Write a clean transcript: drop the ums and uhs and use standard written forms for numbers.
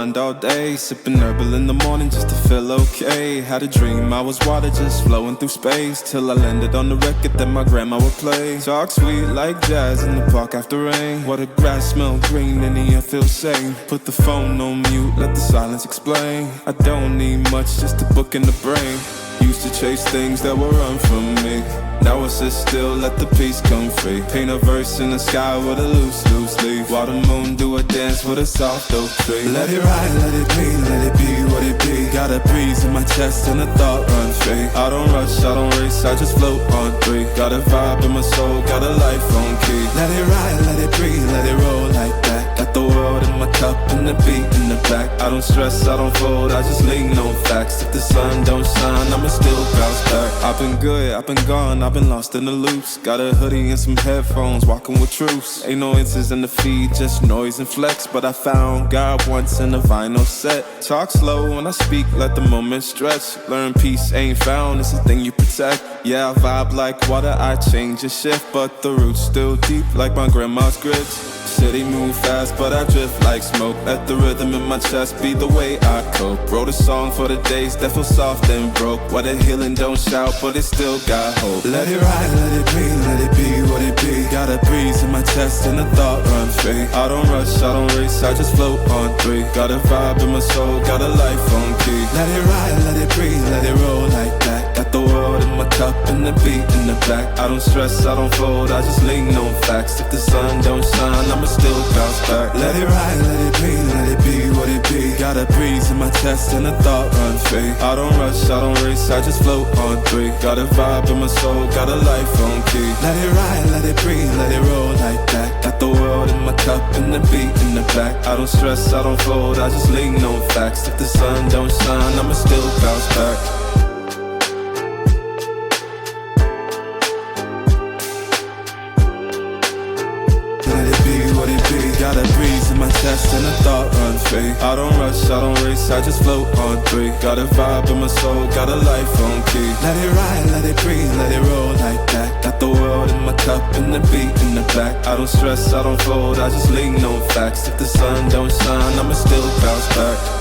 unwind all day, sipping herbal in the morning just to feel okay. Had a dream I was water just flowing through space, till I landed on the record that my grandma would play. Talk sweet like jazz in the park after rain. What the grass smell green and the air feels sane. Put the phone on mute, let the silence explain. I don't need much, just a book in the brain. Used to chase things that would run from me. Now I sit still, let the peace come free. Paint a verse in the sky with a loose leaf. While the moon do a dance with a soft oak tree. Let it ride, let it be what it be. Got a breeze in my chest and a thought run free. I don't rush, I don't race, I just float on three. Got a vibe in my soul, got a life on key. Let it ride, let it breathe, let it roll like that. Got the world in my cup and the beat in the back. I don't stress, I don't fold, I just lean on facts. If the sun don't shine, I'ma still bounce back. I've been good, I've been gone, I've been lost in the loops. Got a hoodie and some headphones, walking with troops. Ain't no inches in the feed, just noise and flex. But I found God once in a vinyl set. Talk slow when I speak, let the moment stretch. Learn peace ain't found, it's a thing you protect. Yeah, I vibe like water, I change and shift. But the roots still deep like my grandma's grits. City move fast, but I drift like smoke. Let the rhythm in my chest be the way I cope. Wrote a song for the days that feel soft and broke. Where the healing don't shout, but it still got hope. Let it ride, let it be, let it be what it be. Got a breeze in my chest and a thought run free. I don't rush, I don't race, I just float on three. Got a vibe in my soul, got a life on key. Let it ride, let it breathe, let it roll like that. Got the world in my cup and the beat in the back. I don't stress, I don't fold, I just lean on facts. If the sun don't shine, I'ma still bounce back. Let it ride, let it be, let it be what it be. Got a breeze in my chest and a thought run free. I don't rush, I don't race, I just float on three. Got a vibe in my soul, got a life on key. Let it ride, let it breathe, let it roll like that. Got the world in my cup and the beat in the back. I don't stress, I don't fold, I just lean on facts. If the sun don't shine, I'ma still bounce back. Got a breeze in my chest and a thought run free. I don't rush, I don't race, I just float on three. Got a vibe in my soul, got a life on key. Let it ride, let it breathe, let it roll like that. Got the world in my cup and the beat in the back. I don't stress, I don't fold, I just lean on facts. If the sun don't shine, I'ma still bounce back.